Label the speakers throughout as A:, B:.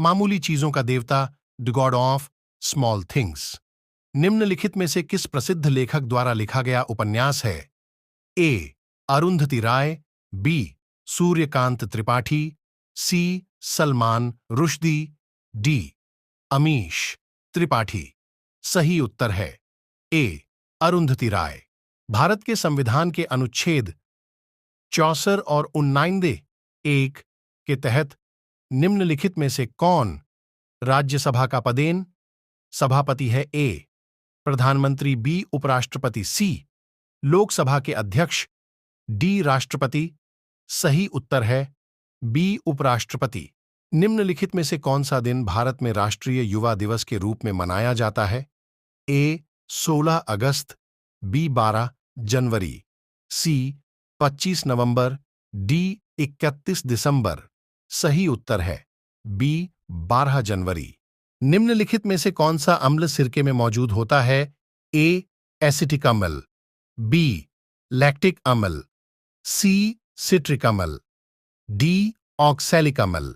A: मामूली चीजों का देवता, the God of small things. निम्नलिखित में से किस प्रसिद्ध लेखक द्वारा लिखा गया उपन्यास है? ए. अरुंधति राय, बी. सूर्यकांत त्रिपाठी, सी. सलमान रुश्दी, डी. अमीश त्रिपाठी। सही उत्तर है ए. अरुंधति राय। भारत के संविधान के अनुच्छेद 64 और 89(1) के तहत निम्नलिखित में से कौन राज्यसभा का पदेन? सभापति है ए. प्रधानमंत्री बी. उपराष्ट्रपति सी. लोकसभा के अध्यक्ष डी. राष्ट्रपति। सही उत्तर है बी. उपराष्ट्रपति। निम्नलिखित में से कौन सा दिन भारत में राष्ट्रीय युवा दिवस के रूप में मनाया जाता है? ए. 16 अगस्त, बी. 12 जनवरी, सी. 25 नवंबर, डी. 31 दिसंबर। सही उत्तर है बी. 12 जनवरी। निम्नलिखित में से कौन सा अम्ल सिरके में मौजूद होता है? ए. एसिटिक अम्ल, बी. लैक्टिक अम्ल, सी. सिट्रिक अम्ल, डी. ऑक्सैलिक अम्ल।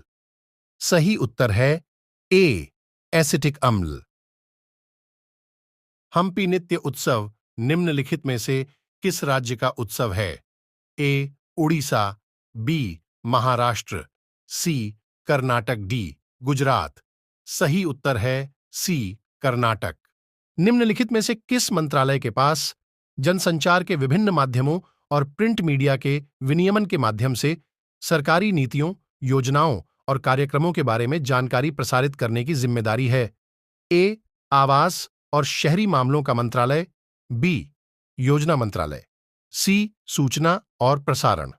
A: सही उत्तर है ए. एसिटिक अम्ल। हम्पी नृत्य उत्सव निम्नलिखित में से किस राज्य का उत्सव है? ए. उड़ीसा, बी. महाराष्ट्र, सी. कर्नाटक, डी. गुजरात। सही उत्तर है सी. कर्नाटक। निम्नलिखित में से किस मंत्रालय के पास जनसंचार के विभिन्न माध्यमों और प्रिंट मीडिया के विनियमन के माध्यम से सरकारी नीतियों, योजनाओं और कार्यक्रमों के बारे में जानकारी प्रसारित करने की जिम्मेदारी है? ए. आवास और शहरी मामलों का मंत्रालय, बी. योजना मंत्रालय, सी. सूचना और प्रसारण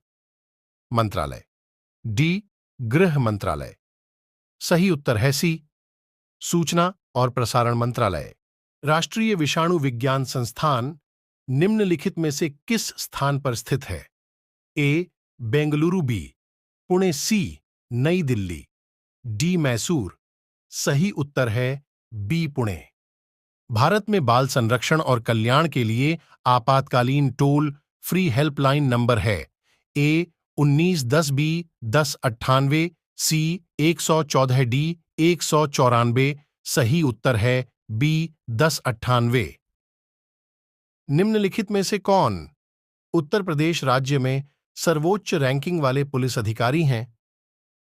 A: मंत्रालय, डी. गृह मंत्रालय। सही उत्तर है सी. सूचना और प्रसारण मंत्रालय। राष्ट्रीय विषाणु विज्ञान संस्थान निम्नलिखित में से किस स्थान पर स्थित है? ए. बेंगलुरु, बी. पुणे, सी. नई दिल्ली, डी. मैसूर। सही उत्तर है बी. पुणे। भारत में बाल संरक्षण और कल्याण के लिए आपातकालीन टोल फ्री हेल्पलाइन नंबर है? ए. 1910, बी. 1098, सी. 114, डी. 194। सही उत्तर है बी. 1098। निम्नलिखित में से कौन उत्तर प्रदेश राज्य में सर्वोच्च रैंकिंग वाले पुलिस अधिकारी हैं?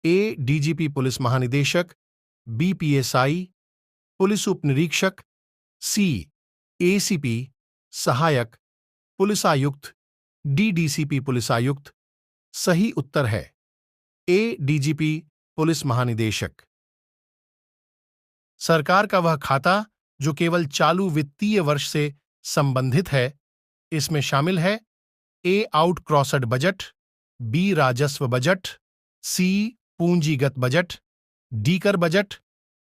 A: ए. डीजीपी पुलिस महानिदेशक, बी. पीएसआई, पुलिस उपनिरीक्षक, सी. एसीपी सहायक पुलिस आयुक्त, डी. डीसीपी पुलिस आयुक्त। सही उत्तर है ए. डीजीपी पुलिस महानिदेशक। सरकार का वह खाता जो केवल चालू वित्तीय वर्ष से संबंधित है, इसमें शामिल है? A. Out crossed budget, B. राजस्व बजट, सी. पूंजीगत बजट, डी. कर बजट।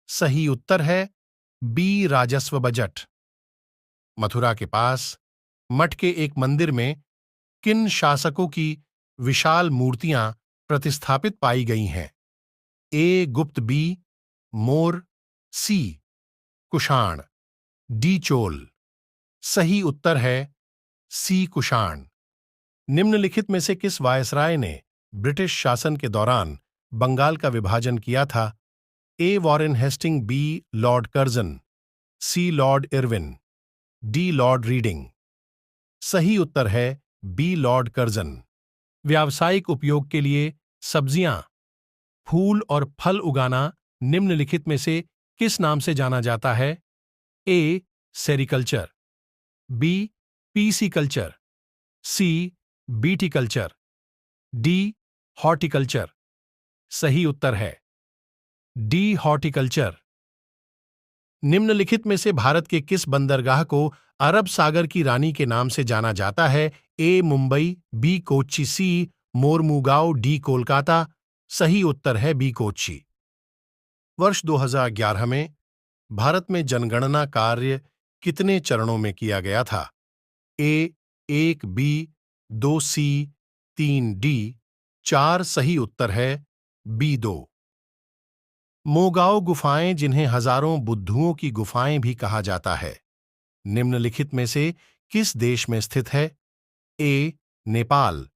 A: सही उत्तर है बी. राजस्व बजट। मथुरा के पास मठ के एक मंदिर में किन शासकों की विशाल मूर्तियां प्रतिस्थापित पाई गई हैं? ए. गुप्त, बी. मोर, सी. कुषाण, डी. चोल। सही उत्तर है सी. कुषाण। निम्नलिखित में से किस वायसराय ने ब्रिटिश शासन के दौरान बंगाल का विभाजन किया था? A. Warren Hasting, B. Lord Curzon, C. Lord Irwin, D. Lord Reading. सही उत्तर है बी. Lord Curzon. व्यावसायिक उपयोग के लिए सब्जियां, फूल और फल उगाना निम्नलिखित में से किस नाम से जाना जाता है? A. Sericulture, B. Pisciculture, C. Viticulture, D. Horticulture. सही उत्तर है डी. हॉर्टिकल्चर। निम्नलिखित में से भारत के किस बंदरगाह को अरब सागर की रानी के नाम से जाना जाता है? ए. मुंबई, बी. कोच्चि, सी. मोरमुगाओ, डी. कोलकाता। सही उत्तर है बी. कोच्चि। वर्ष 2011 में भारत में जनगणना कार्य कितने चरणों में किया गया था? ए. 1, बी. 2, सी. 3, डी. 4। सही उत्तर है बी. 2। मोगाओ गुफाएं, जिन्हें हजारों बुद्धुओं की गुफाएं भी कहा जाता है, निम्नलिखित में से किस देश में स्थित है? ए. नेपाल,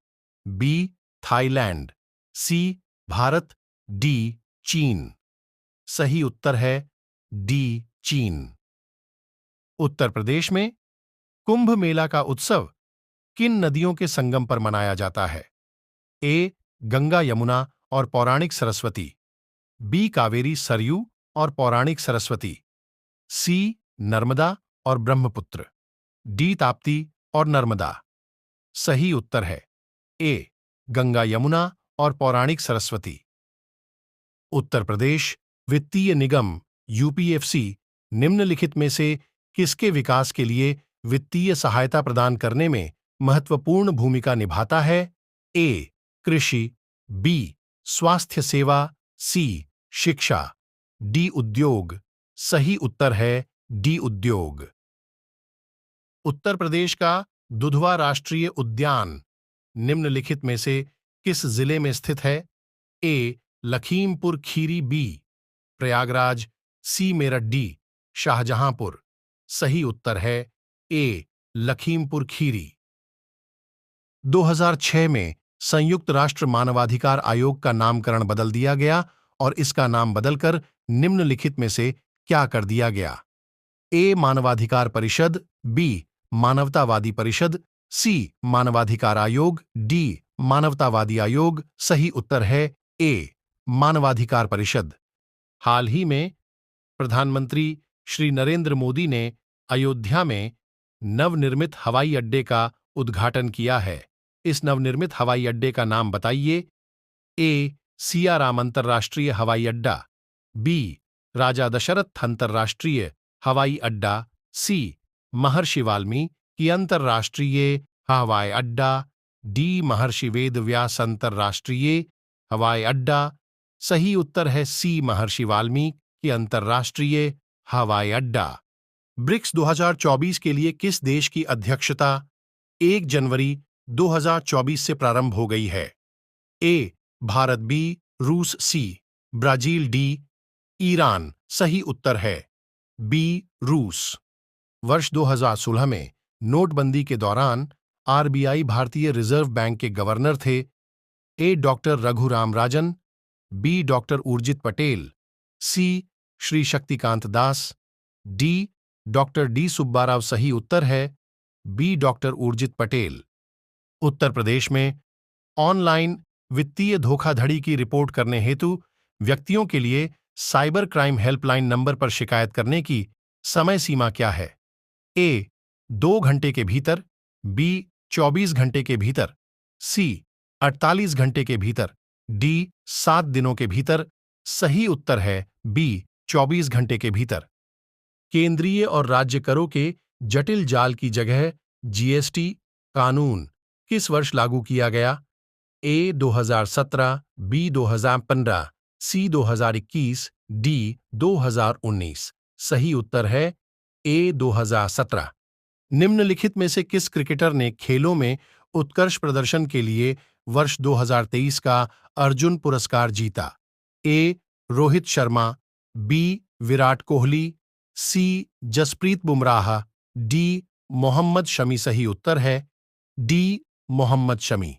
A: बी. थाईलैंड, सी. भारत, डी. चीन। सही उत्तर है डी, चीन। उत्तर प्रदेश में कुंभ मेला का उत्सव किन नदियों के संगम पर मनाया जाता है? ए, गंगा यमुना और पौराणिक सरस्वती। बी, कावेरी सरयू और पौराणिक सरस्वती। सी, नर्मदा और ब्रह्मपुत्र। डी, ताप्ती और नर्मदा। सही उत्तर है ए, गंगा यमुना और पौराणिक सरस्वती। उत्तर प्रदेश वित्तीय निगम यूपीएफसी निम्नलिखित में से किसके विकास के लिए वित्तीय सहायता प्रदान करने में महत्वपूर्ण भूमिका निभाता है? ए, कृषि। बी, स्वास्थ्य सेवा। सी, शिक्षा। डी, उद्योग। सही उत्तर है डी, उद्योग। उत्तर प्रदेश का दुधवा राष्ट्रीय उद्यान निम्नलिखित में से किस जिले में स्थित है? ए, लखीमपुर खीरी। बी, प्रयागराज। सी, मेरठ। डी, शाहजहांपुर। सही उत्तर है ए, लखीमपुर खीरी। 2006 में संयुक्त राष्ट्र मानवाधिकार आयोग का नामकरण बदल दिया गया और इसका नाम बदलकर निम्नलिखित में से क्या कर दिया गया? ए, मानवाधिकार परिषद। बी, मानवतावादी परिषद। सी, मानवाधिकार आयोग। डी, मानवतावादी आयोग। सही उत्तर है ए, मानवाधिकार परिषद। हाल ही में प्रधानमंत्री श्री नरेंद्र मोदी ने अयोध्या में नवनिर्मित हवाई अड्डे का उद्घाटन किया है। इस नवनिर्मित हवाई अड्डे का नाम बताइए। ए, सियाराम अंतर्राष्ट्रीय हवाई अड्डा। बी, राजा दशरथ अंतर्राष्ट्रीय हवाई अड्डा। सी, महर्षि वाल्मीकि अंतर्राष्ट्रीय हवाई अड्डा। डी, महर्षि वेदव्यास अंतर्राष्ट्रीय हवाई अड्डा। सही उत्तर है सी, महर्षि वाल्मीकि अंतर्राष्ट्रीय हवाई अड्डा। ब्रिक्स 2024 के लिए किस देश की अध्यक्षता 1 जनवरी 2024 से प्रारंभ हो गई है? ए, भारत। बी, रूस। सी, ब्राजील। D, Iran. सही उत्तर है बी, रूस। वर्ष 2016 में नोटबंदी के दौरान आरबीआई भारतीय रिजर्व बैंक के गवर्नर थे। A, doctor Raghuram Rajan. B, doctor Urjit Patel. C, Shri Shaktikanta Das. D, doctor D Subbarao. सही उत्तर है बी, डॉक्टर उर्जित पटेल। उत्तर प्रदेश में ऑनलाइन वित्तीय धोखाधड़ी की रिपोर्ट करने हेतु व्यक्तियों के लिए साइबर क्राइम हेल्पलाइन नंबर पर शिकायत करने की समय सीमा क्या है? ए, 2 घंटे के भीतर। बी, 24 घंटे के भीतर। सी, 48 घंटे के भीतर। डी, 7 दिनों के भीतर। सही उत्तर है बी, 24 घंटे के भीतर। केंद्रीय और राज्य करों के जटिल जाल की जगह जीएसटी कानून किस वर्ष लागू किया गया? ए, 2017। बी, 2015। सी, 2021। डी, 2019। सही उत्तर है ए, 2017। निम्नलिखित में से किस क्रिकेटर ने खेलों में उत्कृष्ट प्रदर्शन के लिए वर्ष 2023 का अर्जुन पुरस्कार जीता? ए, रोहित शर्मा। बी, विराट कोहली। सी, जसप्रीत बुमराह। डी, मोहम्मद शमी। सही उत्तर है डी, मोहम्मद शमी।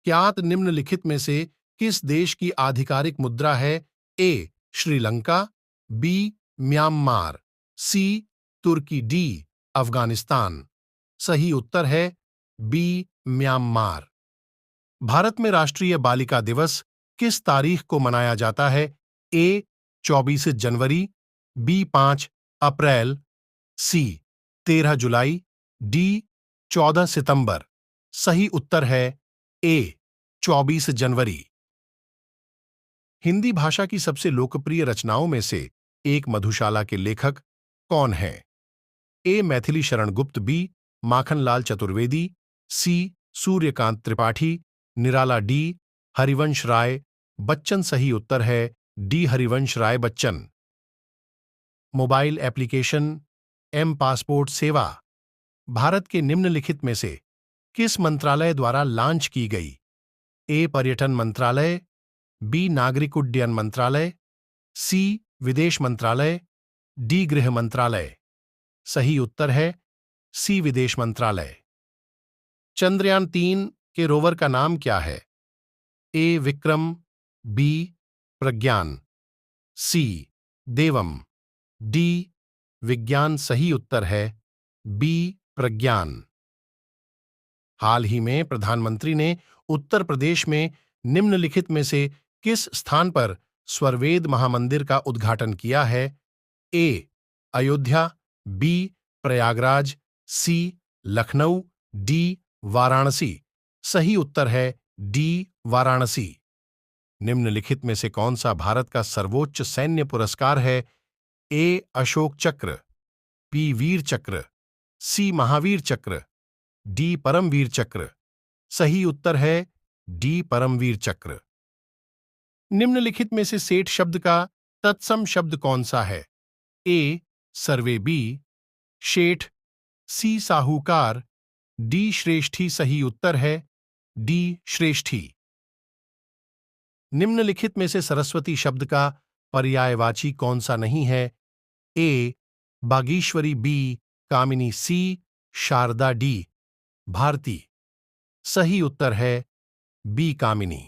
A: ज्ञात निम्नलिखित में से किस देश की आधिकारिक मुद्रा है? A, Sri Lanka. B, Myanmar. C, Turkey. D, Afghanistan. सही उत्तर है बी, म्यांमार। भारत में राष्ट्रीय बालिका दिवस किस तारीख को मनाया जाता है? ए, 24 जनवरी। बी, 5 अप्रैल। सी, 13 जुलाई। डी, 14 सितंबर। सही उत्तर है ए, 24 जनवरी। हिंदी भाषा की सबसे लोकप्रिय रचनाओं में से एक मधुशाला के लेखक कौन हैं? ए, Maithili Sharan Gupt. B, Makhanlal Chaturvedi. C, Suryakant Tripathi. Nirala. D, Harivansh Rai Bachchan. सही उत्तर है D, Harivansh Rai Bachchan. Mobile application M passport Seva Bharat के निम्नलिखित में से किस मंत्रालय द्वारा लॉन्च की गई? ए, पर्यटन मंत्रालय। बी, नागरिक उड्डयन मंत्रालय। सी, विदेश मंत्रालय। डी, गृह मंत्रालय। सही उत्तर है सी, विदेश मंत्रालय। चंद्रयान-3 के रोवर का नाम क्या है? ए, विक्रम। बी, प्रज्ञान। सी, देवम। डी विज्ञान सही उत्तर है। बी प्रज्ञान। हाल ही में प्रधानमंत्री ने उत्तर प्रदेश में निम्नलिखित में से किस स्थान पर स्वरवेद महामंदिर का उद्घाटन किया है? ए अयोध्या, बी प्रयागराज, सी लखनऊ, डी वाराणसी। सही उत्तर है डी वाराणसी। निम्नलिखित में से कौन सा भारत का सर्वोच्च सैन्य पुरस्कार है? ए अशोक चक्र, बी वीर चक्र, सी महावीर चक्र, डी परमवीर चक्र। सही उत्तर है डी परमवीर चक्र। निम्नलिखित में से सेठ शब्द का तत्सम शब्द कौन सा है? ए सर्वे, बी शेठ, सी साहूकार, डी श्रेष्ठी। सही उत्तर है डी श्रेष्ठी। निम्नलिखित में से सरस्वती शब्द का पर्यायवाची कौन सा नहीं है? ए बागीश्वरी, बी कामिनी, सी शारदा, डी भारती। सही उत्तर है बी कामिनी।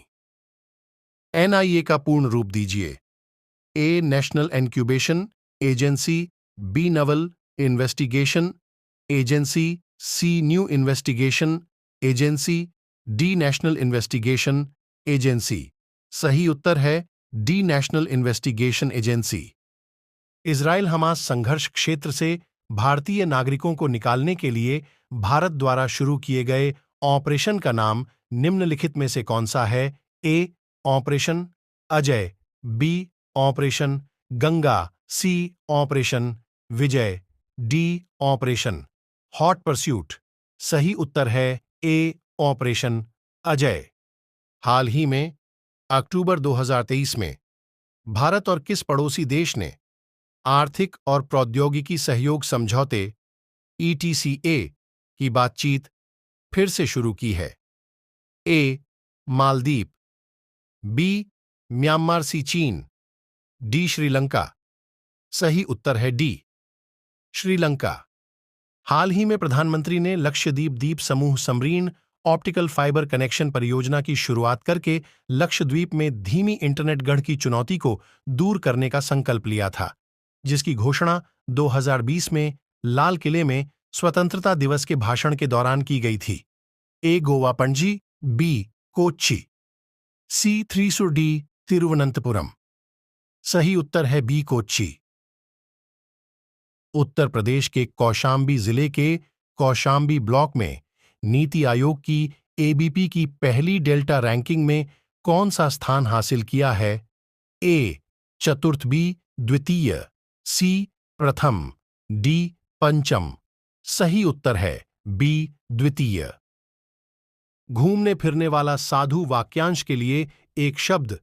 A: एनआईए का पूर्ण रूप दीजिए। A national incubation agency, B naval investigation agency, C new investigation agency, D national investigation agency. सही उत्तर है D national investigation agency. Israel Hamas संघर्ष क्षेत्र से भारतीय नागरिकों को निकालने के लिए भारत द्वारा शुरू किए गए ऑपरेशन का नाम निम्नलिखित में से कौन सा है? A operation Ajay, B operation Ganga, C operation Vijay, D operation hot pursuit. सही उत्तर है ए ऑपरेशन अजय। हाल ही में अक्टूबर 2023 में भारत और किस पड़ोसी देश ने आर्थिक और प्रौद्योगिकी सहयोग समझौते ईटीसीए की बातचीत फिर से शुरू की है? ए मालदीव, बी म्यांमार, सी चीन, डी श्रीलंका। सही उत्तर है डी श्रीलंका। हाल ही में प्रधानमंत्री ने लक्षद्वीप द्वीप समूह समरीन ऑप्टिकल फाइबर कनेक्शन परियोजना की शुरुआत करके लक्षद्वीप में धीमी इंटरनेट गढ़ की चुनौती को दूर करने का संकल्प लिया था, जिसकी घोषणा 2020 में लाल किले में स्वतंत्रता दिवस के भाषण के दौरान की गई थी। ए गोवा पणजी, बी कोच्चि, सी थ्रीसुर, डी तिरुवनंतपुरम। सही उत्तर है बी कोच्चि। उत्तर प्रदेश के कौशाम्बी जिले के कौशाम्बी ब्लॉक में नीति आयोग की एबीपी की पहली डेल्टा रैंकिंग में कौन सा स्थान हासिल किया है? ए चतुर्थ, बी द्वितीय, सी प्रथम, डी पंचम। सही उत्तर है बी द्वितीय। घूमने फिरने वाला साधु वाक्यांश के लिए एक शब्द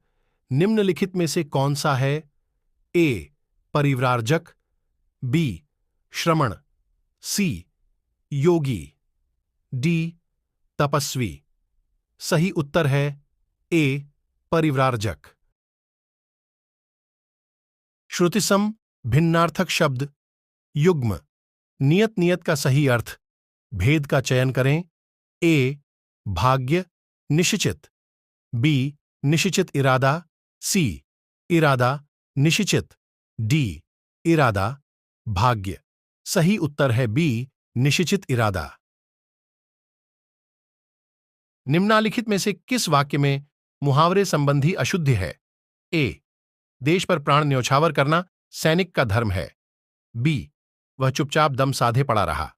A: निम्नलिखित में से कौन सा है? ए परिव्राजक, बी श्रमण, सी योगी, डी तपस्वी। सही उत्तर है ए परिव्राजक। श्रुतिसम भिन्नार्थक शब्द युग्म नियत नियत का सही अर्थ भेद का चयन करें। ए भाग्य निश्चित, बी निश्चित इरादा, सी इरादा निश्चित, डी इरादा भाग्य। सही उत्तर है बी निश्चित इरादा। निम्नलिखित में से किस वाक्य में मुहावरे संबंधी अशुद्धि है? ए देश पर प्राण न्यौछावर करना सैनिक का धर्म है, बी वह चुपचाप दम साधे पड़ा रहा,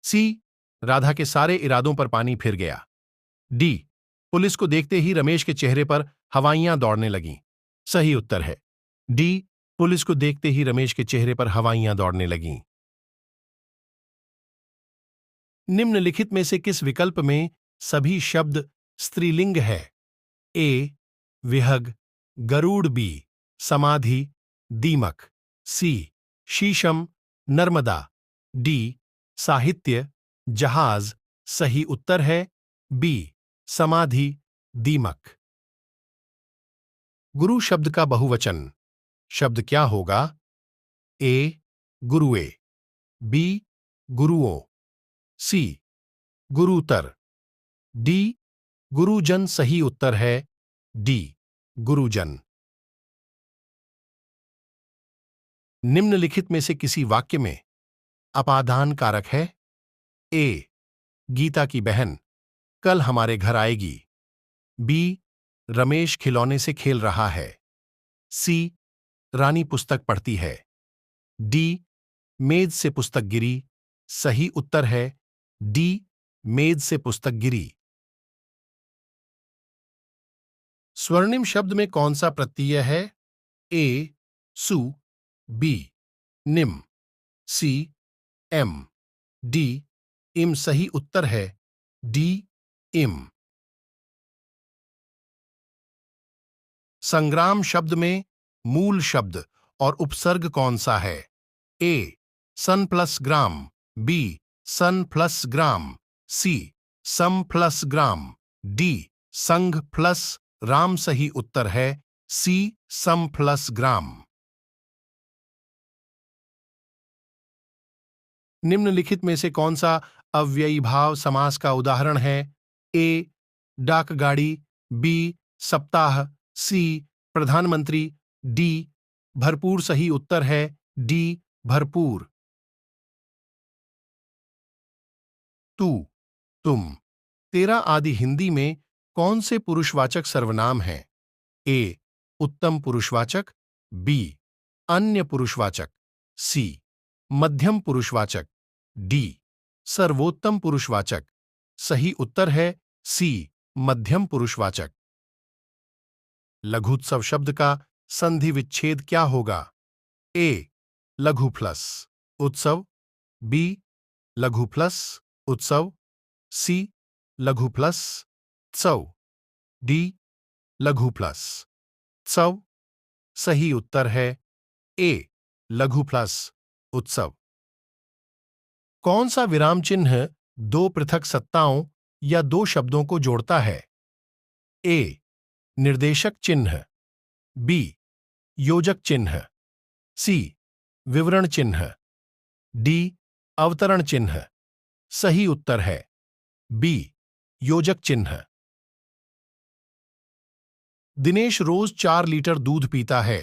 A: सी राधा के सारे इरादों पर पानी फिर गया, डी पुलिस को देखते ही रमेश के चेहरे पर हवाइयां दौड़ने लगीं। सही उत्तर है डी पुलिस को देखते ही रमेश के चेहरे पर हवाइयां दौड़ने लगीं। निम्नलिखित में से किस विकल्प में सभी शब्द स्त्रीलिंग है? ए विहग, गरुड़, बी समाधि, दीमक, सी शीशम, नर्मदा, डी साहित्य, जहाज। सही उत्तर है बी समाधि, दीमक। गुरु शब्द का बहुवचन शब्द क्या होगा? ए गुरुए, बी गुरुओं, सी गुरुतर, डी गुरुजन। सही उत्तर है डी गुरुजन। निम्नलिखित में से किसी वाक्य में अपादान कारक है? ए, गीता की बहन कल हमारे घर आएगी। बी, रमेश खिलौने से खेल रहा है। सी, रानी पुस्तक पढ़ती है। डी, मेज से पुस्तक गिरी। सही उत्तर है डी, मेज से पुस्तक गिरी। स्वर्णिम शब्द में कौन सा प्रत्यय है? ए, सु। बी, निम। सी, एम। डी, इम। सही उत्तर है डी, इम। संग्राम शब्द में मूल शब्द और उपसर्ग कौन सा है? ए, सन प्लस ग्राम। बी, सन प्लस ग्राम। सी, सम प्लस ग्राम। डी, संघ प्लस राम। सही उत्तर है सी, सम प्लस ग्राम। निम्नलिखित में से कौन सा अव्ययी भाव समास का उदाहरण है? ए, डाकगाड़ी। बी, सप्ताह। सी, प्रधानमंत्री। डी, भरपूर। सही उत्तर है डी, भरपूर। तू, तुम। तेरा आदि हिंदी में कौन से पुरुषवाचक सर्वनाम हैं? ए, उत्तम पुरुषवाचक। बी, अन्य पुरुषवाचक। सी, मध्यम पुरुषवाचक। डी, सर्वोत्तम पुरुषवाचक। सही उत्तर है सी, मध्यम पुरुषवाचक। लघुत्सव शब्द का संधि विच्छेद क्या होगा? ए, लघु प्लस उत्सव। बी, लघु प्लस उत्सव। सी, लघु प्लस त्सव। डी, लघु प्लस त्सव। सही उत्तर है ए, लघु प्लस उत्सव। कौन सा विराम चिन्ह दो पृथक सत्ताओं या दो शब्दों को जोड़ता है? ए, निर्देशक चिन्ह। बी, योजक चिन्ह। सी, विवरण चिन्ह। डी, अवतरण चिन्ह। सही उत्तर है बी, योजक चिन्ह। दिनेश रोज 4 लीटर दूध पीता है।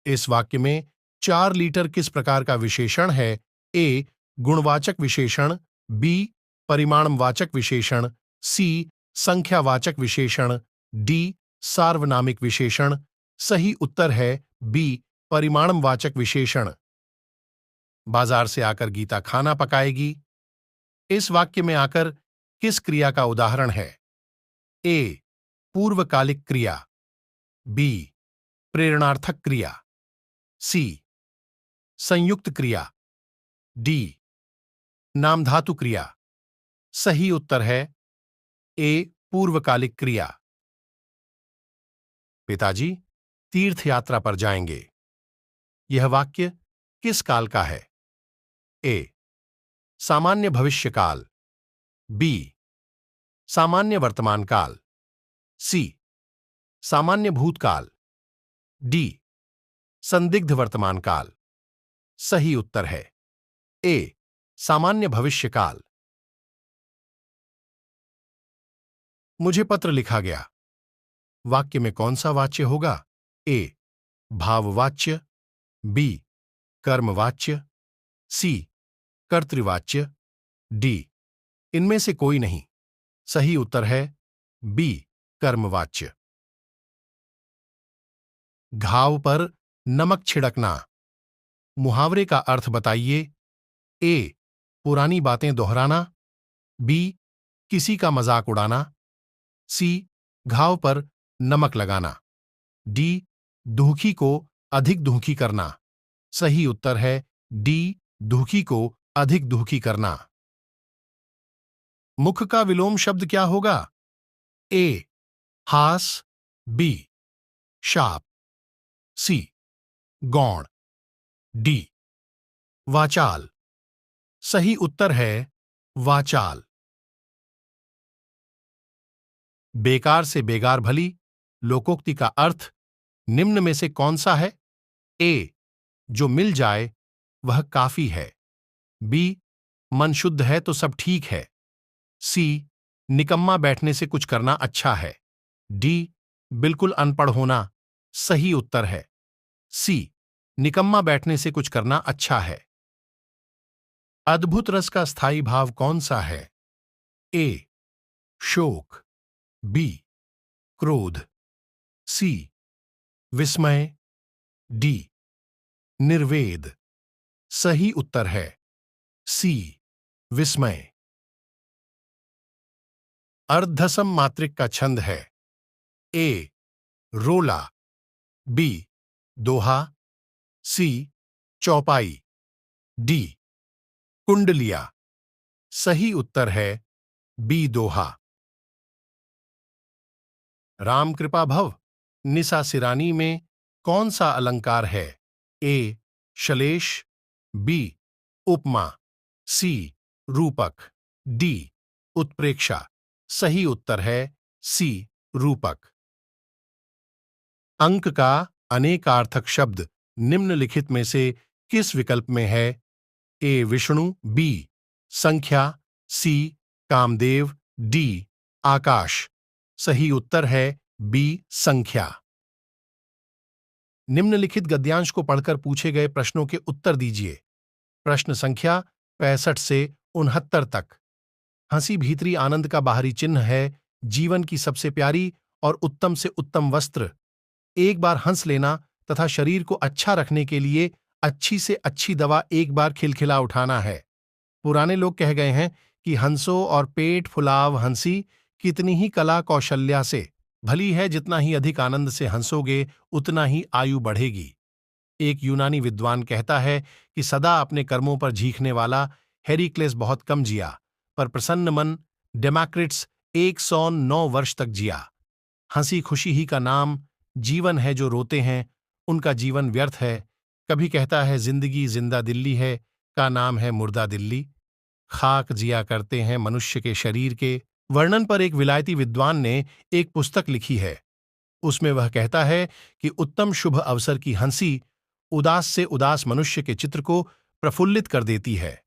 A: इस वाक्य में 4 लीटर किस प्रकार का विशेषण है? ए, गुणवाचक विशेषण। बी, परिमाणवाचक विशेषण। सी, संख्यावाचक विशेषण। डी, सार्वनामिक विशेषण। सही उत्तर है बी, परिमाणवाचक विशेषण। बाजार से आकर गीता खाना पकाएगी। इस वाक्य में आकर किस क्रिया का उदाहरण है? ए, पूर्वकालिक क्रिया। बी, प्रेरणार्थक क्रिया। सी, संयुक्त क्रिया। डी, नामधातु क्रिया। सही उत्तर है ए, पूर्वकालिक क्रिया। पिताजी तीर्थ यात्रा पर जाएंगे। यह वाक्य किस काल का है? ए, सामान्य भविष्य काल। बी, सामान्य वर्तमान काल। सी, सामान्य भूतकाल। डी, संदिग्ध वर्तमान काल। सही उत्तर है ए, सामान्य भविष्य काल। मुझे पत्र लिखा गया। वाक्य में कौन सा वाच्य होगा? ए, भाववाच्य। बी, कर्मवाच्य। सी, कर्तृवाच्य। डी, इनमें से कोई नहीं। सही उत्तर है बी, कर्मवाच्य। घाव पर नमक छिड़कना। मुहावरे का अर्थ बताइए। ए, पुरानी बातें दोहराना। बी, किसी का मजाक उड़ाना। सी, घाव पर नमक लगाना। डी, दुखी को अधिक दुखी करना। सही उत्तर है डी, दुखी को अधिक दुखी करना। मुख का विलोम शब्द क्या होगा? ए, हास। बी, शाप। सी, गौण। डी, वाचाल। सही उत्तर है वाचाल। बेकार से बेगार भली लोकोक्ति का अर्थ निम्न में से कौन सा है? ए, जो मिल जाए वह काफी है। बी, मन शुद्ध है तो सब ठीक है। सी, निकम्मा बैठने से कुछ करना अच्छा है। डी, बिल्कुल अनपढ़ होना। सही उत्तर है सी, निकम्मा बैठने से कुछ करना अच्छा है। अद्भुत रस का स्थायी भाव कौन सा है? ए शोक, बी क्रोध, सी विस्मय, डी निर्वेद। सही उत्तर है सी विस्मय। अर्धसम मात्रिक का छंद है। ए रोला, बी दोहा, सी चौपाई, डी कुंडलिया। सही उत्तर है बी दोहा। राम कृपा भव निसा सिरानी में कौन सा अलंकार है? ए शलेष, बी उपमा, सी रूपक, डी उत्प्रेक्षा। सही उत्तर है सी रूपक। अंक का अनेकार्थक शब्द निम्नलिखित में से किस विकल्प में है? ए विष्णु, बी संख्या, सी कामदेव, डी आकाश। सही उत्तर है बी संख्या। निम्नलिखित गद्यांश को पढ़कर पूछे गए प्रश्नों के उत्तर दीजिए। प्रश्न संख्या 65 से 69 तक। हंसी भीतरी आनंद का बाहरी चिन्ह है। जीवन की सबसे प्यारी और उत्तम से उत्तम वस्त्र। एक बार हंस लेना तथा शरीर को अच्छा रखने के लिए अच्छी से अच्छी दवा एक बार खिलखिला उठाना है। पुराने लोग कह गए हैं कि हंसो और पेट फुलाव हंसी, कितनी ही कला कौशल्या से। भली है जितना ही अधिक आनंद से हंसोगे उतना ही आयु बढ़ेगी। एक यूनानी विद्वान कहता है कि सदा अपने कर्मों पर झींकने वाला हेरिक्लेस बहुत कम जिया, पर प्रसन्न मन डेमाक्रिट्स 109 वर्ष तक जिया। हंसी खुशी ही का नाम जीवन है, जो रोते हैं उनका जीवन व्यर्थ है। कभी कहता है जिंदगी जिंदा दिल्ली है, का नाम है मुर्दा दिल्ली। खाक जिया करते हैं मनुष्य के शरीर के वर्णन पर एक विलायती विद्वान ने एक पुस्तक लिखी है। उसमें वह कहता है कि उत्तम शुभ अवसर की हंसी उदास से उदास मनुष्य के चित्र को प्रफुल्लित कर देती है।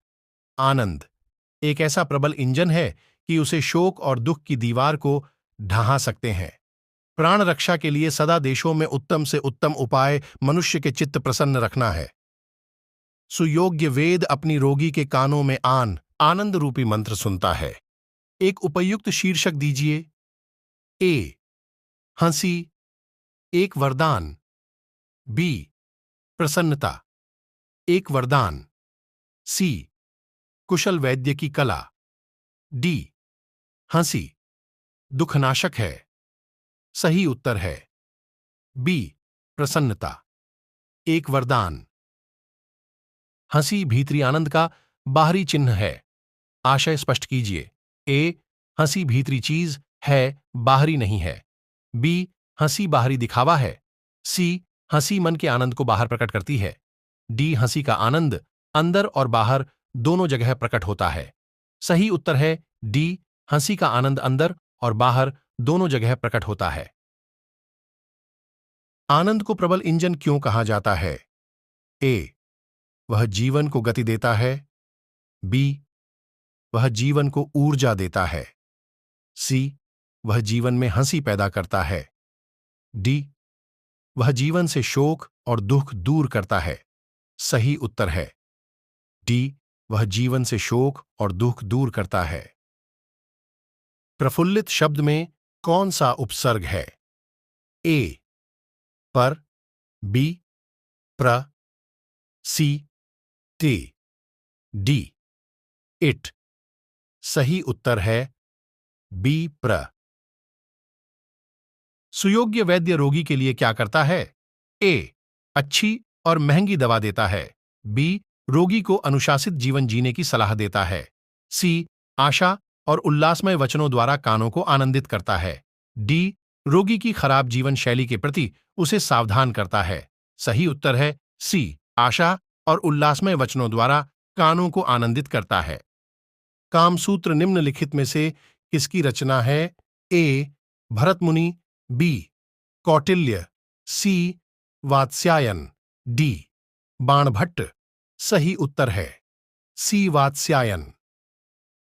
A: आनंद एक ऐसा प्रबल इंजन है कि उसे शोक और दुख की दीवार को ढहा सकते हैं। प्राण रक्षा के लिए सदा देशों में उत्तम से उत्तम उपाय मनुष्य के चित्त प्रसन्न रखना है। सुयोग्य वेद अपनी रोगी के कानों में आनंद रूपी मंत्र सुनता है। एक उपयुक्त शीर्षक दीजिए। ए हंसी एक वरदान, बी प्रसन्नता एक वरदान, सी कुशल वैद्य की कला, डी हंसी दुखनाशक है। सही उत्तर है बी प्रसन्नता एक वरदान। हंसी भीतरी आनंद का बाहरी चिन्ह है। आशय स्पष्ट कीजिए। ए हंसी भीतरी चीज है, बाहरी नहीं है। बी हंसी बाहरी दिखावा है। सी हंसी मन के आनंद को बाहर प्रकट करती है। डी हंसी का आनंद अंदर और बाहर दोनों जगह प्रकट होता है। सही उत्तर है डी हंसी का आनंद अंदर और बाहर दोनों जगह प्रकट होता है। आनंद को प्रबल इंजन क्यों कहा जाता है? ए वह जीवन को गति देता है, बी वह जीवन को ऊर्जा देता है, सी वह जीवन में हंसी पैदा करता है, डी वह जीवन से शोक और दुख दूर करता है। सही उत्तर है डी वह जीवन से शोक और दुख दूर करता है। प्रफुल्लित शब्द में कौन सा उपसर्ग है? ए पर, बी प्र, सी टे, डी इट। सही उत्तर है बी प्र। सुयोग्य वैद्य रोगी के लिए क्या करता है? ए अच्छी और महंगी दवा देता है, बी रोगी को अनुशासित जीवन जीने की सलाह देता है, सी आशा और उल्लासमय वचनों द्वारा कानों को आनंदित करता है, डी रोगी की खराब जीवन शैली के प्रति उसे सावधान करता है। सही उत्तर है सी आशा और उल्लासमय वचनों द्वारा कानों को आनंदित करता है। कामसूत्र निम्नलिखित में से किसकी रचना है? ए भरत मुनि, बी कौटिल्य, सी वात्स्यायन, डी बाणभट्ट। सही उत्तर है सी वात्स्यायन।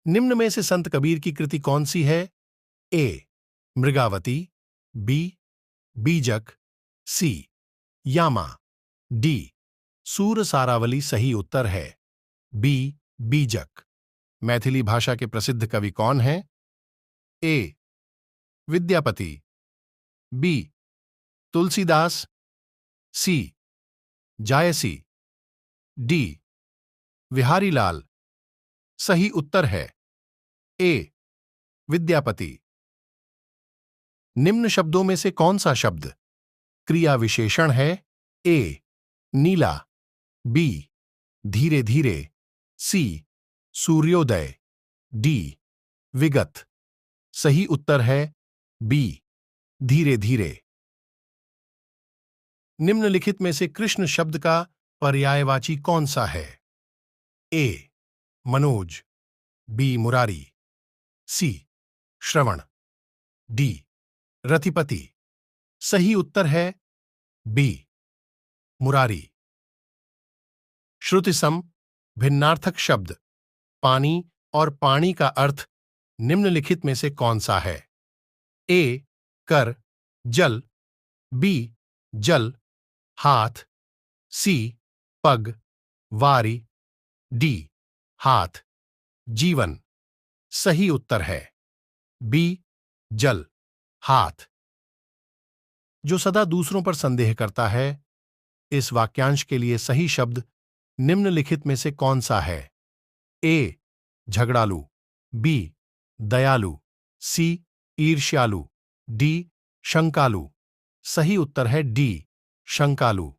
A: निम्न में से संत कबीर की कृति कौन सी है? ए मृगावती, बी बीजक, सी यामा, डी सूर सारावली सही उत्तर है। बी बीजक। मैथिली भाषा के प्रसिद्ध कवि कौन हैं? ए विद्यापति, बी तुलसीदास, सी जायसी, डी बिहारीलाल। सही उत्तर है ए विद्यापति। निम्न शब्दों में से कौन सा शब्द क्रिया विशेषण है? ए नीला, बी धीरे धीरे, सी सूर्योदय, डी विगत। सही उत्तर है बी धीरे धीरे। निम्नलिखित में से कृष्ण शब्द का पर्यायवाची कौन सा है? ए मनोज, बी मुरारी, सी श्रवण, डी रतिपति। सही उत्तर है बी मुरारी। श्रुतिसम भिन्नार्थक शब्द पानी और पानी का अर्थ निम्नलिखित में से कौन सा है? ए कर, जल, बी जल, हाथ, सी पग, वारी, डी हाथ, जीवन। सही उत्तर है बी जल, हाथ। जो सदा दूसरों पर संदेह करता है, इस वाक्यांश के लिए सही शब्द निम्नलिखित में से कौन सा है? ए झगड़ालू, बी दयालु, सी ईर्ष्यालु, डी शंकालु। सही उत्तर है डी शंकालु।